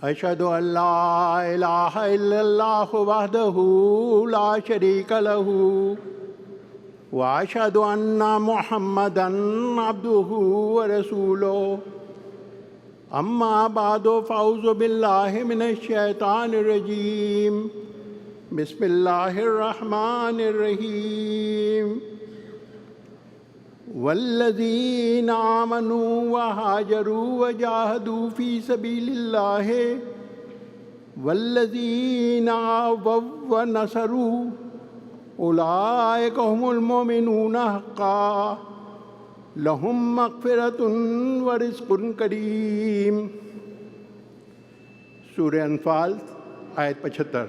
أشهد أن لا إله إلا الله وحده لا شريك له وأشهد أن محمدًا عبده ورسوله أما بعد فأعوذ بالله من الشيطان الرجيم بسم الله الرحمن الرحيم والذين آمنوا وهاجروا وجاهدوا في سبيل الله والذين آووا ونصروا أولئك هم المؤمنون حقا لهم مغفرة ورزق کریم۔ سورہ انفال آیت 75۔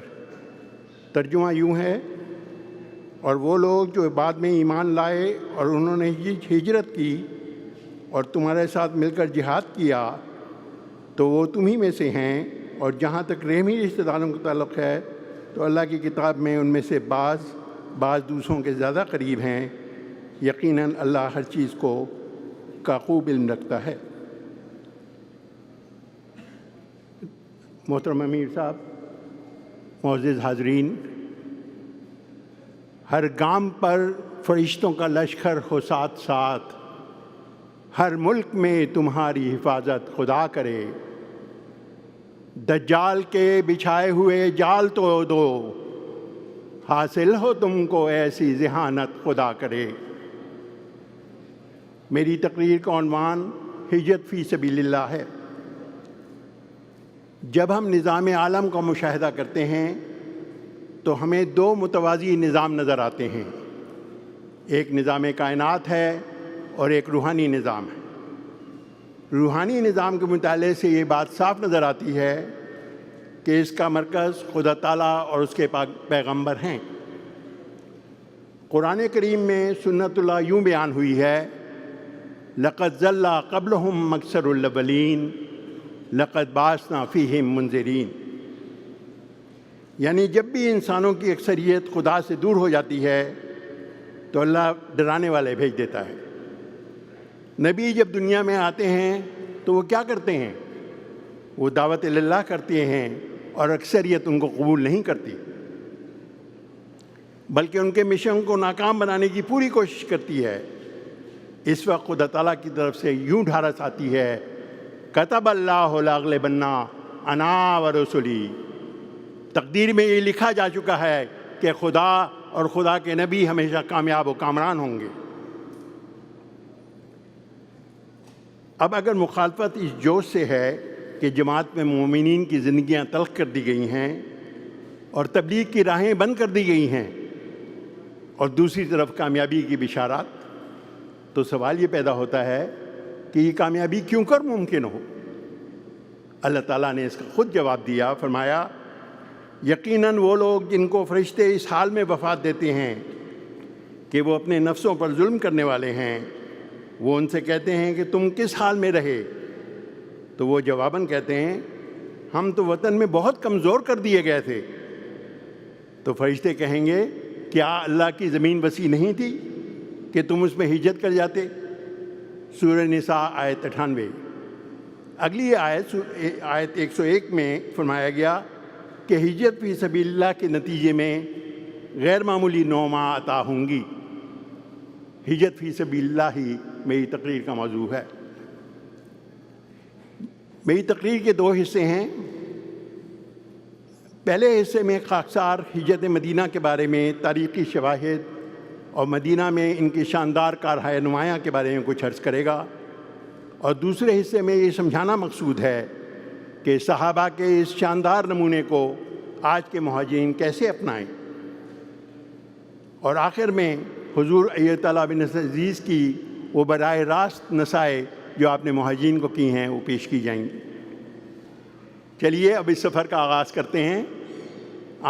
ترجمہ یوں ہے: اور وہ لوگ جو بعد میں ایمان لائے اور انہوں نے ہجرت کی اور تمہارے ساتھ مل کر جہاد کیا تو وہ تمہیں میں سے ہیں، اور جہاں تک رحمی رشتہ داروں کا تعلق ہے تو اللہ کی کتاب میں ان میں سے بعض دوسروں کے زیادہ قریب ہیں۔ یقیناً اللہ ہر چیز کو کا خوب علم رکھتا ہے۔ محترم امیر صاحب، معزز حاضرین، ہر گام پر فرشتوں کا لشکر ہو ساتھ ساتھ، ہر ملک میں تمہاری حفاظت خدا کرے، دجال کے بچھائے ہوئے جال تو دو، حاصل ہو تم کو ایسی ذہانت خدا کرے۔ میری تقریر کا عنوان ہجرت فی سبیل اللہ ہے۔ جب ہم نظام عالم کا مشاہدہ کرتے ہیں تو ہمیں دو متوازی نظام نظر آتے ہیں، ایک نظام کائنات ہے اور ایک روحانی نظام ہے۔ روحانی نظام کے مطالعے سے یہ بات صاف نظر آتی ہے کہ اس کا مرکز خدا تعالیٰ اور اس کے پیغمبر ہیں۔ قرآن کریم میں سنت اللہ یوں بیان ہوئی ہے: لقد ضل قبلہم اکثر الاولین لقد بعثنا فیہم منذرین۔ یعنی جب بھی انسانوں کی اکثریت خدا سے دور ہو جاتی ہے تو اللہ ڈرانے والے بھیج دیتا ہے۔ نبی جب دنیا میں آتے ہیں تو وہ کیا کرتے ہیں؟ وہ دعوت اللہ کرتے ہیں، اور اکثریت ان کو قبول نہیں کرتی، بلکہ ان کے مشن کو ناکام بنانے کی پوری کوشش کرتی ہے۔ اس وقت خدا تعالیٰ کی طرف سے یوں ڈھارس آتی ہے: کتب اللہ لاغلبن انا ورسلی۔ تقدیر میں یہ لکھا جا چکا ہے کہ خدا اور خدا کے نبی ہمیشہ کامیاب و کامران ہوں گے۔ اب اگر مخالفت اس جوش سے ہے کہ جماعت میں مومنین کی زندگیاں تلخ کر دی گئی ہیں اور تبلیغ کی راہیں بند کر دی گئی ہیں، اور دوسری طرف کامیابی کی بشارات، تو سوال یہ پیدا ہوتا ہے کہ یہ کامیابی کیوں کر ممکن ہو؟ اللہ تعالیٰ نے اس کا خود جواب دیا، فرمایا: یقیناً وہ لوگ جن کو فرشتے اس حال میں وفات دیتے ہیں کہ وہ اپنے نفسوں پر ظلم کرنے والے ہیں، وہ ان سے کہتے ہیں کہ تم کس حال میں رہے؟ تو وہ جواباً کہتے ہیں: ہم تو وطن میں بہت کمزور کر دیے گئے تھے۔ تو فرشتے کہیں گے: کیا اللہ کی زمین وسیع نہیں تھی کہ تم اس میں ہجرت کر جاتے؟ سورہ نساء آیت 98۔ اگلی آیت 101 میں فرمایا گیا کہ ہجرت فی سبیل اللہ کے نتیجے میں غیر معمولی نعمہ عطا ہوں گی۔ ہجرت فی سبیل اللہ ہی میری تقریر کا موضوع ہے۔ میری تقریر کے دو حصے ہیں۔ پہلے حصے میں خاکسار ہجرت مدینہ کے بارے میں تاریخی شواہد اور مدینہ میں ان کی شاندار کارہائے نمایاں کے بارے میں کچھ عرض کرے گا، اور دوسرے حصے میں یہ سمجھانا مقصود ہے کہ صحابہ کے اس شاندار نمونے کو آج کے مہاجرین کیسے اپنائیں، اور آخر میں حضور ایت اللہ بن عزیز کی وہ براہ راست نصائح جو آپ نے مہاجرین کو کی ہیں وہ پیش کی جائیں گی۔ چلیے اب اس سفر کا آغاز کرتے ہیں۔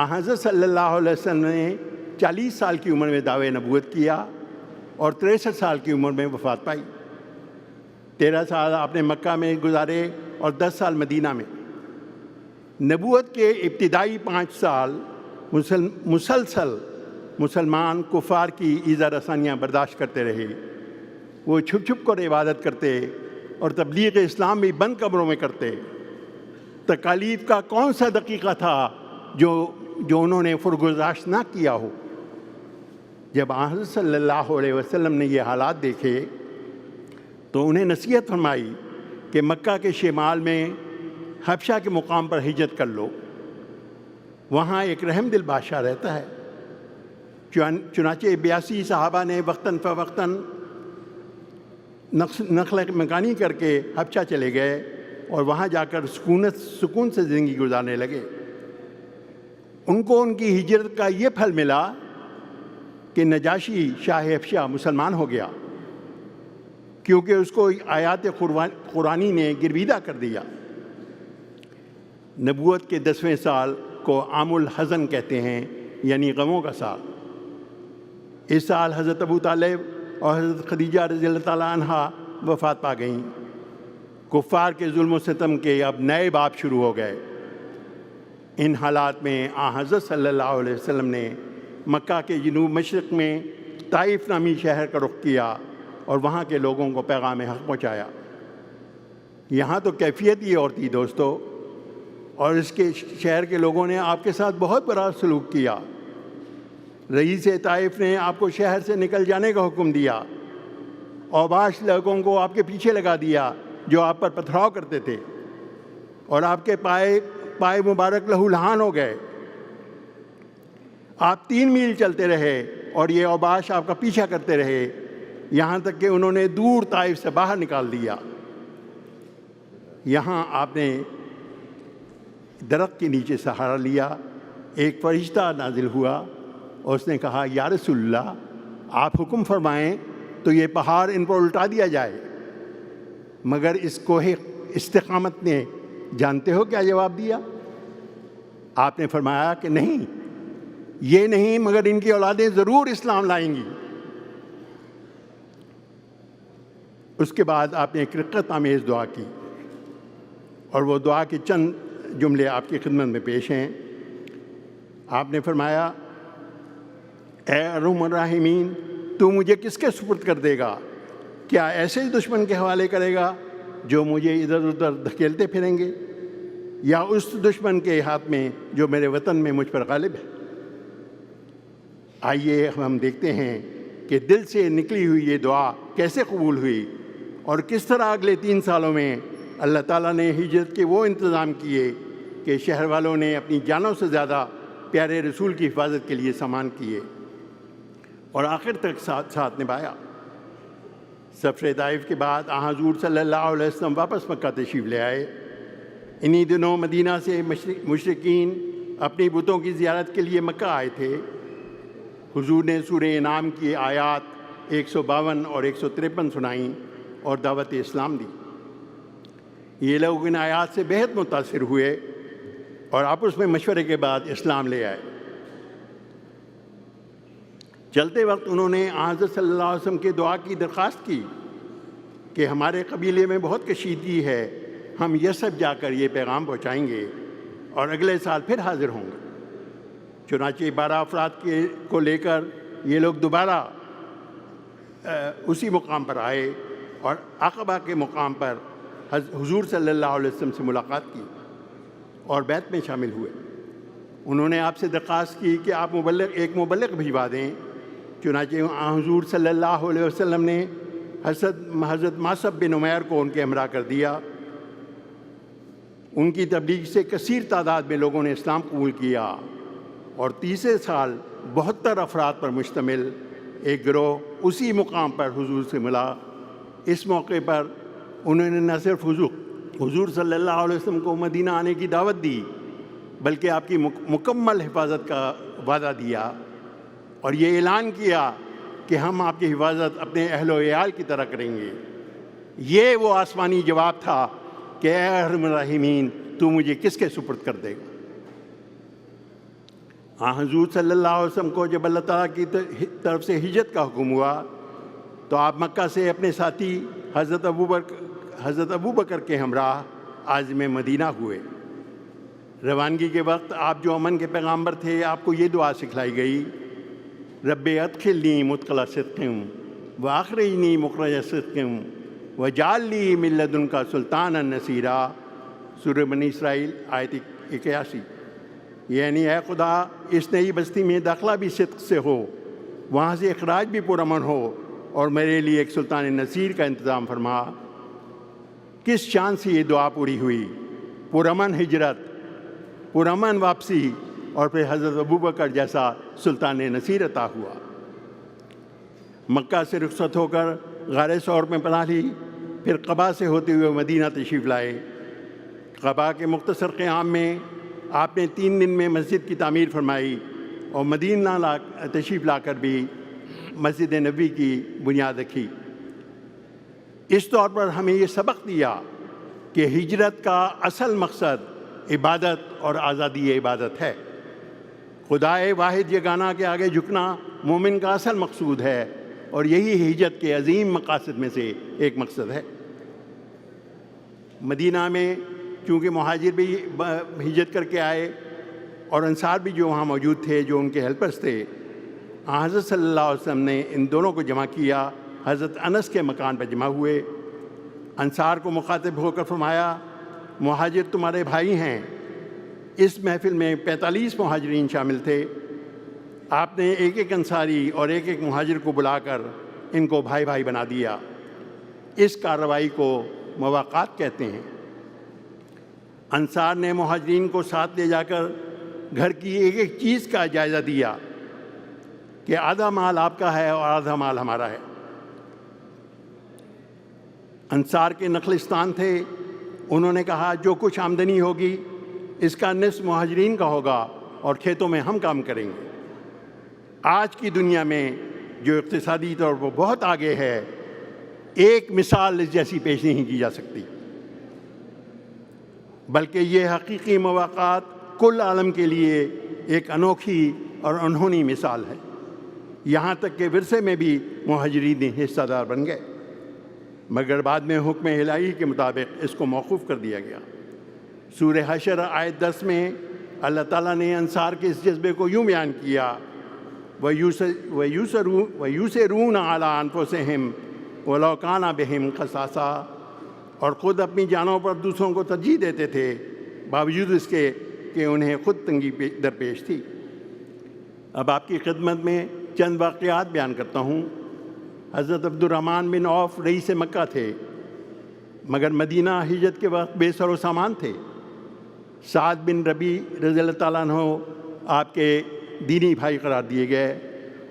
حضرت صلی اللہ علیہ وسلم نے 40 سال کی عمر میں دعوی نبوت کیا اور 63 سال کی عمر میں وفات پائی۔ 13 سال آپ نے مکہ میں گزارے اور 10 سال مدینہ میں۔ نبوت کے ابتدائی 5 سال مسلسل مسلمان کفار کی ایذا رسانیاں برداشت کرتے رہے۔ وہ چھپ چھپ کر عبادت کرتے اور تبلیغ اسلام بھی بند کمروں میں کرتے، تکالیف کا کون سا دقیقہ تھا جو انہوں نے فرگزاشت نہ کیا ہو؟ جب حضرت صلی اللہ علیہ وسلم نے یہ حالات دیکھے تو انہیں نصیحت فرمائی کہ مکہ کے شمال میں حبشہ کے مقام پر ہجرت کر لو، وہاں ایک رحم دل بادشاہ رہتا ہے۔ چنانچہ 82 صحابہ نے وقتاً فوقتاً نقل مکانی کر کے حبشہ چلے گئے اور وہاں جا کر سکون سے زندگی گزارنے لگے۔ ان کو ان کی ہجرت کا یہ پھل ملا کہ نجاشی شاہ حبشہ مسلمان ہو گیا، کیونکہ اس کو آیات قرآنی نے گرویدہ کر دیا۔ نبوت کے 10ویں سال کو عام الحزن کہتے ہیں، یعنی غموں کا سال۔ اس سال حضرت ابو طالب اور حضرت خدیجہ رضی اللہ تعالیٰ عنہا وفات پا گئیں۔ کفار کے ظلم و ستم کے اب نئے باب شروع ہو گئے۔ ان حالات میں حضرت صلی اللہ علیہ وسلم نے مکہ کے جنوب مشرق میں طائف نامی شہر کا رخ کیا اور وہاں کے لوگوں کو پیغام حق پہنچایا۔ یہاں تو کیفیت ہی اور تھی دوستو، اور اس کے شہر کے لوگوں نے آپ کے ساتھ بہت برا سلوک کیا۔ رئیس طائف نے آپ کو شہر سے نکل جانے کا حکم دیا، اوباش لوگوں کو آپ کے پیچھے لگا دیا جو آپ پر پتھراؤ کرتے تھے، اور آپ کے پائے مبارک لہو لہان ہو گئے۔ آپ 3 میل چلتے رہے اور یہ اوباش آپ کا پیچھا کرتے رہے، یہاں تک کہ انہوں نے دور طائف سے باہر نکال دیا۔ یہاں آپ نے درخت کے نیچے سہارا لیا، ایک فرشتہ نازل ہوا اور اس نے کہا، یا رسول اللہ، آپ حکم فرمائیں تو یہ پہاڑ ان پر الٹا دیا جائے۔ مگر اس کوہ استقامت نے جانتے ہو کیا جواب دیا؟ آپ نے فرمایا کہ نہیں، یہ نہیں، مگر ان کی اولادیں ضرور اسلام لائیں گی۔ اس کے بعد آپ نے ایک رقت آمیز دعا کی، اور وہ دعا کے چند جملے آپ کی خدمت میں پیش ہیں۔ آپ نے فرمایا، اے ارحم الراحمین، تو مجھے کس کے سپرد کر دے گا؟ کیا ایسے دشمن کے حوالے کرے گا جو مجھے ادھر ادھر دھکیلتے پھریں گے، یا اس دشمن کے ہاتھ میں جو میرے وطن میں مجھ پر غالب ہے؟ آئیے ہم دیکھتے ہیں کہ دل سے نکلی ہوئی یہ دعا کیسے قبول ہوئی، اور کس طرح اگلے 3 سالوں میں اللہ تعالیٰ نے ہجرت کے وہ انتظام کیے کہ شہر والوں نے اپنی جانوں سے زیادہ پیارے رسول کی حفاظت کے لیے سامان کیے اور آخر تک ساتھ نبھایا۔ سفر طائف کے بعد حضور صلی اللہ علیہ وسلم واپس مکہ تشریف لے آئے۔ انہی دنوں مدینہ سے مشرکین اپنی بتوں کی زیارت کے لیے مکہ آئے تھے۔ حضور نے سورہ انعام کی آیات 152 اور 153 سنائیں اور دعوت اسلام دی۔ یہ لوگ ان آیات سے بہت متاثر ہوئے اور آپس میں مشورے کے بعد اسلام لے آئے۔ چلتے وقت انہوں نے حضرت صلی اللہ علیہ وسلم کی دعا کی درخواست کی کہ ہمارے قبیلے میں بہت کشیدگی ہے، ہم یثرب جا کر یہ پیغام پہنچائیں گے اور اگلے سال پھر حاضر ہوں گے۔ چنانچہ 12 افراد کو لے کر یہ لوگ دوبارہ اسی مقام پر آئے اور عقبہ کے مقام پر حضور صلی اللہ علیہ وسلم سے ملاقات کی اور بیعت میں شامل ہوئے۔ انہوں نے آپ سے درخواست کی کہ آپ ایک مبلغ بھجوا دیں۔ چنانچہ حضور صلی اللہ علیہ وسلم نے حضرت ماصب بن عمیر کو ان کے ہمراہ کر دیا۔ ان کی تبلیغ سے کثیر تعداد میں لوگوں نے اسلام قبول کیا، اور تیسرے سال 72 افراد پر مشتمل ایک گروہ اسی مقام پر حضور سے ملا۔ اس موقع پر انہوں نے نہ صرف حضور صلی اللہ علیہ وسلم کو مدینہ آنے کی دعوت دی، بلکہ آپ کی مکمل حفاظت کا وعدہ دیا اور یہ اعلان کیا کہ ہم آپ کی حفاظت اپنے اہل و عیال کی طرح کریں گے۔ یہ وہ آسمانی جواب تھا کہ اے ارحم الراحمین، تو مجھے کس کے سپرد کر دے گا؟ حضور صلی اللہ علیہ وسلم کو جب اللہ تعالیٰ کی طرف سے ہجرت کا حکم ہوا تو آپ مکہ سے اپنے ساتھی حضرت ابو بکر کے ہمراہ عازم مدینہ ہوئے۔ روانگی کے وقت آپ جو امن کے پیغامبر تھے، آپ کو یہ دعا سکھلائی گئی، رب ادخلنی مدخل صدق واخرجنی مخرج صدق واجعل لی من لدنک سلطانا نصیرا۔ سورہ بنی اسرائیل آیت 81۔ یعنی اے خدا، اس نئی بستی میں داخلہ بھی صدق سے ہو، وہاں سے اخراج بھی پرامن ہو، اور میرے لیے ایک سلطان نصیر کا انتظام فرما۔ کس شان سے یہ دعا پوری ہوئی؟ پرامن ہجرت، پرامن واپسی، اور پھر حضرت ابوبکر جیسا سلطان نصیر عطا ہوا۔ مکہ سے رخصت ہو کر غار ثور میں پناہ لی، پھر قبا سے ہوتے ہوئے مدینہ تشریف لائے۔ قبا کے مختصر قیام میں آپ نے 3 دن میں مسجد کی تعمیر فرمائی، اور مدینہ تشریف لا کر بھی مسجد نبوی کی بنیاد رکھی۔ اس طور پر ہمیں یہ سبق دیا کہ ہجرت کا اصل مقصد عبادت اور آزادی عبادت ہے۔ خدائے واحد یگانہ کے آگے جھکنا مومن کا اصل مقصود ہے، اور یہی ہجرت کے عظیم مقاصد میں سے ایک مقصد ہے۔ مدینہ میں چونکہ مہاجر بھی ہجرت کر کے آئے، اور انصار بھی جو وہاں موجود تھے، جو ان کے ہیلپرز تھے، حضرت صلی اللہ علیہ وسلم نے ان دونوں کو جمع کیا۔ حضرت انس کے مکان پر جمع ہوئے، انصار کو مخاطب ہو کر فرمایا، مہاجر تمہارے بھائی ہیں۔ اس محفل میں 45 مہاجرین شامل تھے۔ آپ نے ایک ایک انصاری اور ایک ایک مہاجر کو بلا کر ان کو بھائی بھائی بنا دیا۔ اس کارروائی کو مواقات کہتے ہیں۔ انصار نے مہاجرین کو ساتھ لے جا کر گھر کی ایک ایک چیز کا جائزہ دیا کہ آدھا مال آپ کا ہے اور آدھا مال ہمارا ہے۔ انصار کے نخلستان تھے، انہوں نے کہا جو کچھ آمدنی ہوگی اس کا نصف مہاجرین کا ہوگا، اور کھیتوں میں ہم کام کریں گے۔ آج کی دنیا میں جو اقتصادی طور پر بہت آگے ہے، ایک مثال اس جیسی پیش نہیں کی جا سکتی، بلکہ یہ حقیقی مواقعات کل عالم کے لیے ایک انوکھی اور انہونی مثال ہے۔ یہاں تک کہ ورثے میں بھی مہاجرین حصہ دار بن گئے، مگر بعد میں حکم الہی کے مطابق اس کو موقوف کر دیا گیا۔ سورہ حشر آیت 10 میں اللہ تعالیٰ نے انصار کے اس جذبے کو یوں بیان کیا، وَيُسِرُونَ عَلَىٰ أَنفُسِهِمْ وَلَوْ كَانَ بِهِمْ خَصَاصَةٌ، اور خود اپنی جانوں پر دوسروں کو ترجیح دیتے تھے، باوجود اس کے کہ انہیں خود تنگی درپیش تھی۔ اب آپ کی خدمت میں چند واقعات بیان کرتا ہوں۔ حضرت عبد الرحمن بن عوف رئیس مکہ تھے، مگر مدینہ ہجرت کے وقت بے سر و سامان تھے۔ سعد بن ربیع رضی اللہ تعالیٰ عنہ آپ کے دینی بھائی قرار دیے گئے۔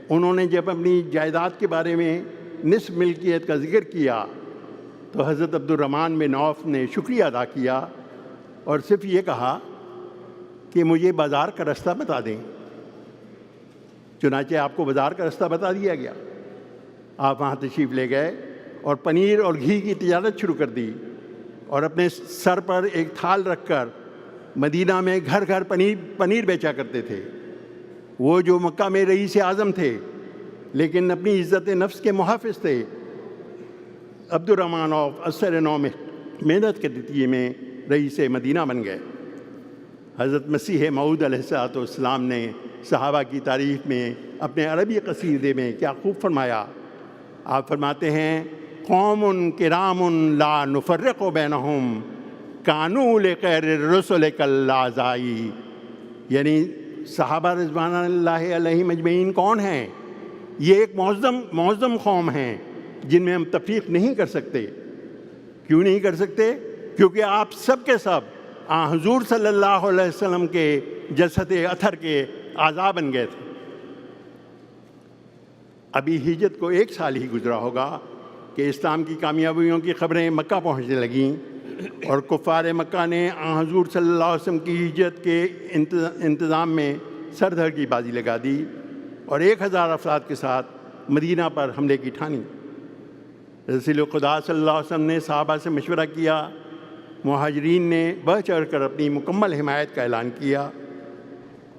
انہوں نے جب اپنی جائیداد کے بارے میں نصف ملکیت کا ذکر کیا تو حضرت عبد الرحمن بن عوف نے شکریہ ادا کیا اور صرف یہ کہا کہ مجھے بازار کا رستہ بتا دیں۔ چنانچہ آپ کو بازار کا رستہ بتا دیا گیا۔ آپ وہاں تشریف لے گئے اور پنیر اور گھی کی تجارت شروع کر دی، اور اپنے سر پر ایک تھال رکھ کر مدینہ میں گھر گھر پنیر بیچا کرتے تھے۔ وہ جو مکہ میں رئیس اعظم تھے لیکن اپنی عزت نفس کے محافظ تھے، عبد الرحمن عوف اثر نو میں محنت کے نتیجے میں رئیس مدینہ بن گئے۔ حضرت مسیح موعود علیہ السلام نے صحابہ کی تعریف میں اپنے عربی قصیدے میں کیا خوب فرمایا۔ آپ فرماتے ہیں، قوم کرام لا نفرق بینہم کانوا لغیر الرسل کالاعضاء، یعنی صحابہ رضوان اللہ علیہم اجمعین کون ہیں؟ یہ ایک معظم قوم ہیں جن میں ہم تفریق نہیں کر سکتے۔ کیوں نہیں کر سکتے؟ کیونکہ آپ سب کے سب حضور صلی اللہ علیہ وسلم کے جسد اطہر کے اعضاء بن گئے تھے۔ ابھی ہجرت کو 1 سال ہی گزرا ہوگا کہ اسلام کی کامیابیوں کی خبریں مکہ پہنچنے لگیں، اور کفار مکہ نے حضور صلی اللہ علیہ وسلم کی ہجرت کے انتظام میں سر دھڑ کی بازی لگا دی اور 1000 افراد کے ساتھ مدینہ پر حملے کی ٹھانی۔ رسول خدا صلی اللہ علیہ وسلم نے صحابہ سے مشورہ کیا، مہاجرین نے بڑھ چڑھ کر اپنی مکمل حمایت کا اعلان کیا۔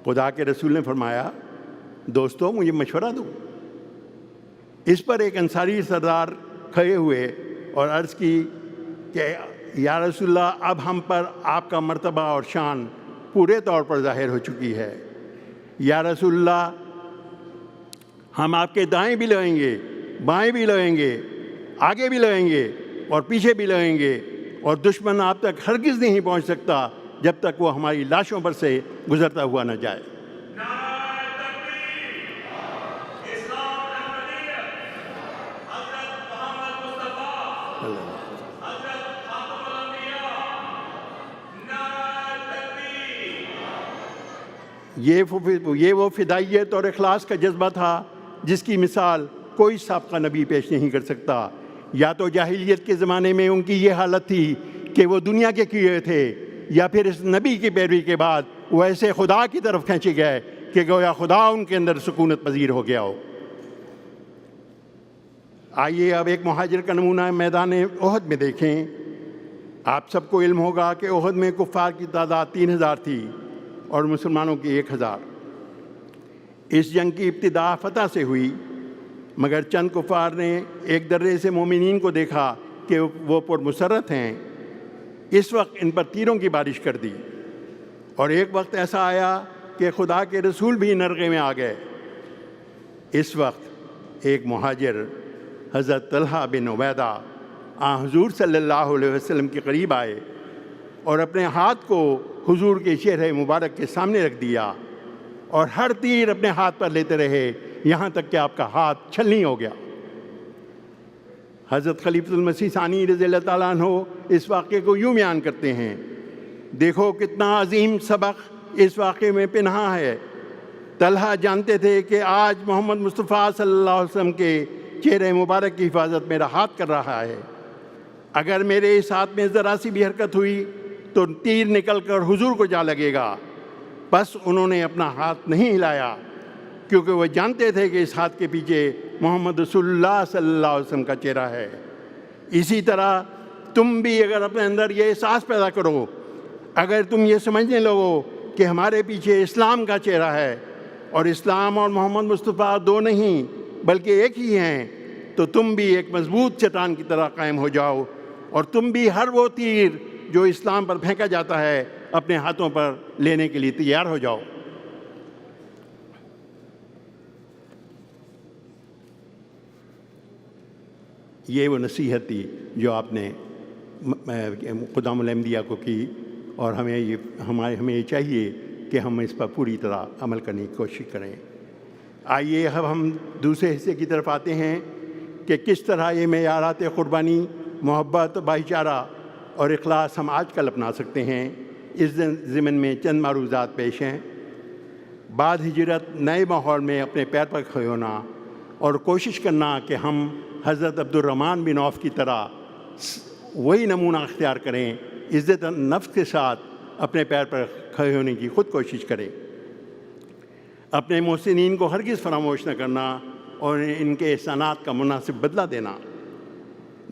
خدا کے رسول نے فرمایا، دوستو مجھے مشورہ دو۔ اس پر ایک انصاری سردار کھڑے ہوئے اور عرض کی کہ یا رسول اللہ، اب ہم پر آپ کا مرتبہ اور شان پورے طور پر ظاہر ہو چکی ہے۔ یا رسول اللہ، ہم آپ کے دائیں بھی لگیں گے، بائیں بھی لگیں گے، آگے بھی لگیں گے اور پیچھے بھی لگیں گے، اور دشمن آپ تک ہرگز نہیں پہنچ سکتا جب تک وہ ہماری لاشوں پر سے گزرتا ہوا نہ جائے۔ یہ وہ فدائیت اور اخلاص کا جذبہ تھا جس کی مثال کوئی سابقہ نبی پیش نہیں کر سکتا۔ یا تو جاہلیت کے زمانے میں ان کی یہ حالت تھی کہ وہ دنیا کے کیے تھے، یا پھر اس نبی کی پیروی کے بعد وہ ایسے خدا کی طرف کھینچے گئے کہ گویا خدا ان کے اندر سکونت پذیر ہو گیا ہو۔ آئیے اب ایک مہاجر کا نمونہ میدان احد میں دیکھیں۔ آپ سب کو علم ہوگا کہ احد میں کفار کی تعداد 3000 تھی اور مسلمانوں کی 1000۔ اس جنگ کی ابتدا فتح سے ہوئی، مگر چند کفار نے ایک درے سے مومنین کو دیکھا کہ وہ پرمسرت ہیں، اس وقت ان پر تیروں کی بارش کر دی۔ اور ایک وقت ایسا آیا کہ خدا کے رسول بھی نرغے میں آ گئے۔ اس وقت ایک مہاجر حضرت طلحہ بن عبیدہ حضور صلی اللہ علیہ وسلم کے قریب آئے اور اپنے ہاتھ کو حضور کے چہرے مبارک کے سامنے رکھ دیا اور ہر تیر اپنے ہاتھ پر لیتے رہے یہاں تک کہ آپ کا ہاتھ چھلنی ہو گیا۔ حضرت خلیفۃ المسیح ثانی رضی اللہ تعالیٰ عنہ اس واقعے کو یوں بیان کرتے ہیں، دیکھو کتنا عظیم سبق اس واقعے میں پنہاں ہے۔ طلحہ جانتے تھے کہ آج محمد مصطفیٰ صلی اللہ علیہ وسلم کے چہرے مبارک کی حفاظت میرا ہاتھ کر رہا ہے، اگر میرے اس ہاتھ میں ذرا سی بھی حرکت ہوئی تو تیر نکل کر حضور کو جا لگے گا۔ بس انہوں نے اپنا ہاتھ نہیں ہلایا کیونکہ وہ جانتے تھے کہ اس ہاتھ کے پیچھے محمد رسول اللہ صلی اللہ علیہ وسلم کا چہرہ ہے۔ اسی طرح تم بھی اگر اپنے اندر یہ احساس پیدا کرو، اگر تم یہ سمجھنے لگو کہ ہمارے پیچھے اسلام کا چہرہ ہے اور اسلام اور محمد مصطفیٰ دو نہیں بلکہ ایک ہی ہیں، تو تم بھی ایک مضبوط چٹان کی طرح قائم ہو جاؤ اور تم بھی ہر وہ تیر جو اسلام پر پھینکا جاتا ہے اپنے ہاتھوں پر لینے کے لیے تیار ہو جاؤ۔ یہ وہ نصیحت تھی جو آپ نے قدام الانبیاء کو کی، اور ہمیں یہ چاہیے کہ ہم اس پر پوری طرح عمل کرنے کی کوشش کریں۔ آئیے اب ہم دوسرے حصے کی طرف آتے ہیں کہ کس طرح یہ معیارات قربانی، محبت، بھائی چارہ اور اخلاص ہم آج کل اپنا سکتے ہیں۔ اس ضمن میں چند معروضات پیش ہیں۔ بعد ہجرت نئے ماحول میں اپنے پیر پر کھڑے ہونا اور کوشش کرنا کہ ہم حضرت عبد الرحمن بن عوف کی طرح وہی نمونہ اختیار کریں، عزت نفس کے ساتھ اپنے پیر پر کھڑے ہونے کی خود کوشش کریں، اپنے محسنین کو ہرگز فراموش نہ کرنا اور ان کے احسانات کا مناسب بدلہ دینا،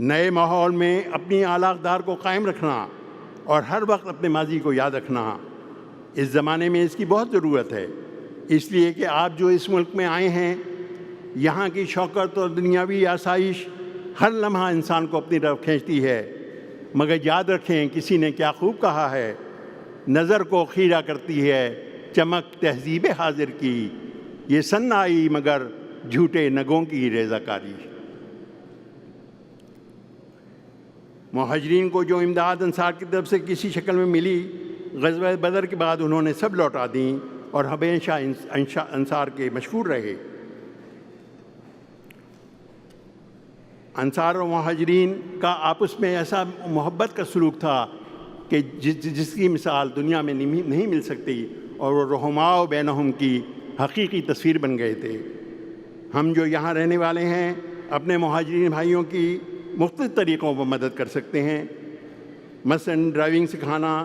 نئے ماحول میں اپنی اعلیٰ اقدار کو قائم رکھنا اور ہر وقت اپنے ماضی کو یاد رکھنا۔ اس زمانے میں اس کی بہت ضرورت ہے، اس لیے کہ آپ جو اس ملک میں آئے ہیں، یہاں کی شوکت اور دنیاوی آسائش ہر لمحہ انسان کو اپنی طرف کھینچتی ہے، مگر یاد رکھیں کسی نے کیا خوب کہا ہے، نظر کو خیرہ کرتی ہے چمک تہذیب حاضر کی، یہ سن آئی مگر جھوٹے نگوں کی ریزہ کاری۔ مہاجرین کو جو امداد انصار کی طرف سے کسی شکل میں ملی، غزوہ بدر کے بعد انہوں نے سب لوٹا دیں اور ہمیشہ انصار کے مشکور رہے۔ انصار و مہاجرین کا آپس میں ایسا محبت کا سلوک تھا کہ جس کی مثال دنیا میں نہیں مل سکتی، اور وہ رحماء بینہم کی حقیقی تصویر بن گئے تھے۔ ہم جو یہاں رہنے والے ہیں اپنے مہاجرین بھائیوں کی مختلف طریقوں پر مدد کر سکتے ہیں، مثلاً ڈرائیونگ سکھانا،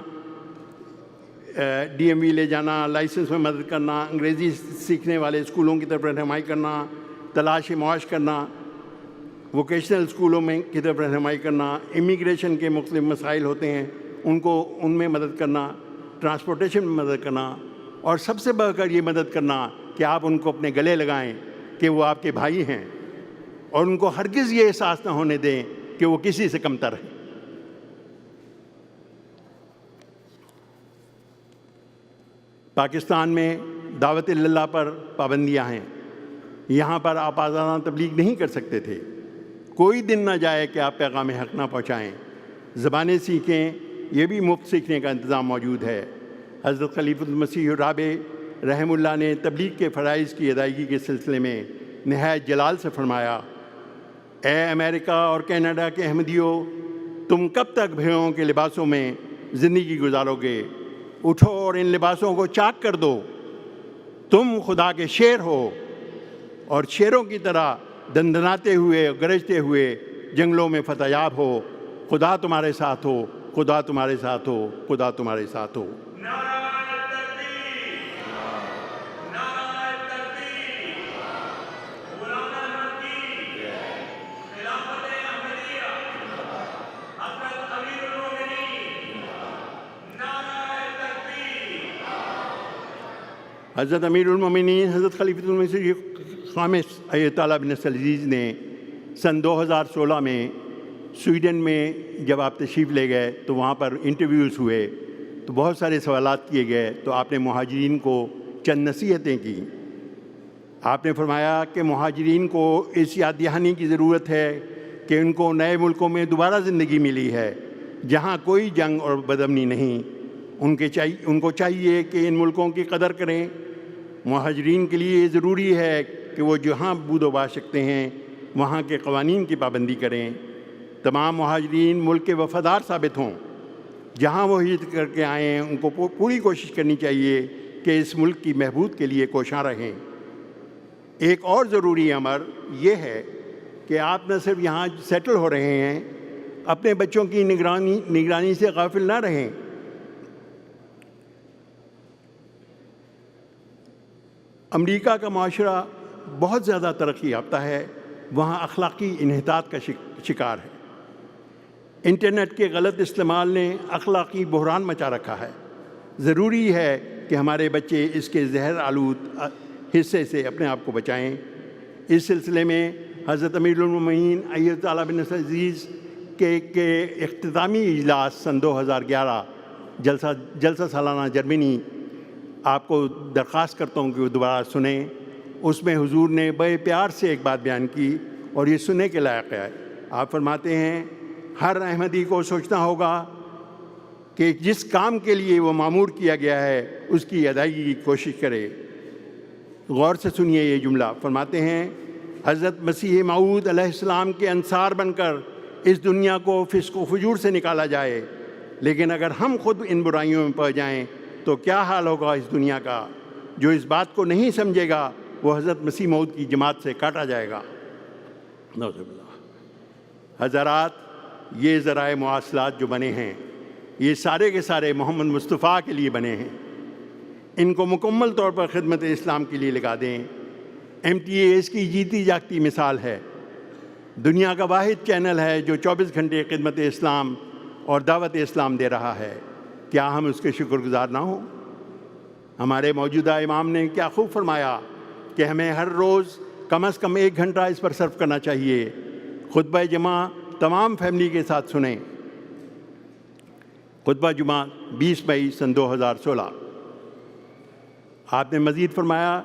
ڈی ایم وی لے جانا، لائسنس میں مدد کرنا، انگریزی سیکھنے والے اسکولوں کی طرف رہنمائی کرنا، تلاش معاش کرنا، ووکیشنل اسکولوں میں کی طرف رہنمائی کرنا، امیگریشن کے مختلف مسائل ہوتے ہیں ان میں مدد کرنا، ٹرانسپورٹیشن میں مدد کرنا، اور سب سے بڑھ کر یہ مدد کرنا کہ آپ ان کو اپنے گلے لگائیں کہ وہ آپ کے بھائی ہیں، اور ان کو ہرگز یہ احساس نہ ہونے دیں کہ وہ کسی سے کمتر ہیں۔ پاکستان میں دعوت اللہ پر پابندیاں ہیں، یہاں پر آپ آزادانہ تبلیغ نہیں کر سکتے تھے، کوئی دن نہ جائے کہ آپ پیغام حق نہ پہنچائیں۔ زبانیں سیکھیں، یہ بھی مفت سیکھنے کا انتظام موجود ہے۔ حضرت خلیفۃ المسیح الرابع رحمہ اللہ نے تبلیغ کے فرائض کی ادائیگی کے سلسلے میں نہایت جلال سے فرمایا، اے امریکہ اور کینیڈا کے احمدیوں، تم کب تک بھیڑوں کے لباسوں میں زندگی گزارو گے؟ اٹھو اور ان لباسوں کو چاک کر دو۔ تم خدا کے شیر ہو اور شیروں کی طرح دندناتے ہوئے گرجتے ہوئے جنگلوں میں فتح یاب ہو۔ خدا تمہارے ساتھ ہو، خدا تمہارے ساتھ ہو، خدا تمہارے ساتھ ہو۔ حضرت امیر المومنین حضرت خلیفۃ المسیح خامس ایۃ اللہ بن عزیز نے سن 2016 میں سویڈن میں جب آپ تشریف لے گئے تو وہاں پر انٹرویوز ہوئے تو بہت سارے سوالات کیے گئے، تو آپ نے مہاجرین کو چند نصیحتیں کی۔ آپ نے فرمایا کہ مہاجرین کو اس یاد دہانی کی ضرورت ہے کہ ان کو نئے ملکوں میں دوبارہ زندگی ملی ہے جہاں کوئی جنگ اور بدامنی نہیں۔ ان کو چاہیے کہ ان ملکوں کی قدر کریں۔ مہاجرین کے لیے یہ ضروری ہے کہ وہ جہاں بود و باش سکتے ہیں وہاں کے قوانین کی پابندی کریں۔ تمام مہاجرین ملک کے وفادار ثابت ہوں۔ جہاں وہ ہجرت کر کے آئے ہیں ان کو پوری کوشش کرنی چاہیے کہ اس ملک کی بہبود کے لیے کوشاں رہیں۔ ایک اور ضروری امر یہ ہے کہ آپ نہ صرف یہاں سیٹل ہو رہے ہیں، اپنے بچوں کی نگرانی سے غافل نہ رہیں۔ امریکہ کا معاشرہ بہت زیادہ ترقی یافتہ ہے، وہاں اخلاقی انحطاط کا شکار ہے۔ انٹرنیٹ کے غلط استعمال نے اخلاقی بحران مچا رکھا ہے۔ ضروری ہے کہ ہمارے بچے اس کے زہر آلود حصے سے اپنے آپ کو بچائیں۔ اس سلسلے میں حضرت امیر المومنین ایۃ اللہ بن عزیز کے اختتامی اجلاس سن 2011 جلسہ سالانہ جرمنی آپ کو درخواست کرتا ہوں کہ وہ دوبارہ سنیں۔ اس میں حضور نے بڑے پیار سے ایک بات بیان کی اور یہ سننے کے لائق ہے۔ آپ فرماتے ہیں ہر احمدی کو سوچنا ہوگا کہ جس کام کے لیے وہ مامور کیا گیا ہے اس کی ادائیگی کی کوشش کرے۔ غور سے سنیے یہ جملہ۔ فرماتے ہیں حضرت مسیح موعود علیہ السلام کے انصار بن کر اس دنیا کو فسق و فجور سے نکالا جائے، لیکن اگر ہم خود ان برائیوں میں پڑ جائیں تو کیا حال ہوگا اس دنیا کا؟ جو اس بات کو نہیں سمجھے گا وہ حضرت مسیح موعود کی جماعت سے کاٹا جائے گا۔ حضرات، یہ ذرائع مواصلات جو بنے ہیں یہ سارے کے سارے محمد مصطفیٰ کے لیے بنے ہیں۔ ان کو مکمل طور پر خدمت اسلام کے لیے لگا دیں۔ MTA اس کی جیتی جاگتی مثال ہے۔ دنیا کا واحد چینل ہے جو 24 گھنٹے خدمت اسلام اور دعوت اسلام دے رہا ہے۔ کیا ہم اس کے شکر گزار نہ ہوں؟ ہمارے موجودہ امام نے کیا خوب فرمایا کہ ہمیں ہر روز کم از کم 1 گھنٹہ اس پر صرف کرنا چاہیے۔ خطبہ جمعہ تمام فیملی کے ساتھ سنیں۔ خطبہ جمعہ 20 مئی سن 2016۔ آپ نے مزید فرمایا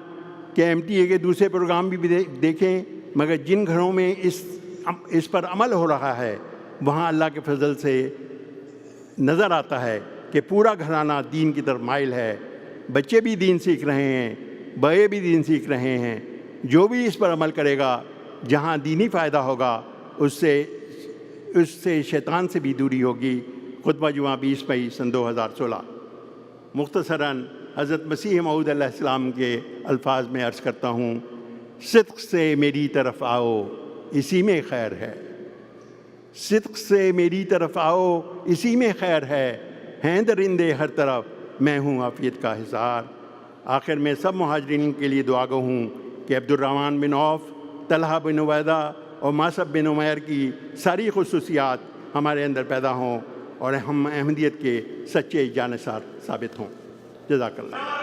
کہ MTA کے دوسرے پروگرام بھی دیکھیں، مگر جن گھروں میں اس پر عمل ہو رہا ہے وہاں اللہ کے فضل سے نظر آتا ہے کہ پورا گھرانہ دین کی طرف مائل ہے۔ بچے بھی دین سیکھ رہے ہیں، بڑے بھی دین سیکھ رہے ہیں۔ جو بھی اس پر عمل کرے گا، جہاں دینی فائدہ ہوگا اس سے شیطان سے بھی دوری ہوگی۔ خطبہ جمعہ 20 مئی سن 2016۔ مختصراً حضرت مسیح موعود علیہ السلام کے الفاظ میں عرض کرتا ہوں، صدق سے میری طرف آؤ اسی میں خیر ہے۔ صدق سے میری طرف آؤ اسی میں خیر ہے، ہیں درندے ہر طرف میں ہوں عافیت کا حصار۔ آخر میں سب مہاجرین کے لیے دعا گو ہوں کہ عبد الرحمن بن عوف، طلحہ بن عبیدہ اور مصعب بن عمیر کی ساری خصوصیات ہمارے اندر پیدا ہوں اور ہم احمدیت کے سچے جانشار ثابت ہوں۔ جزاک اللہ۔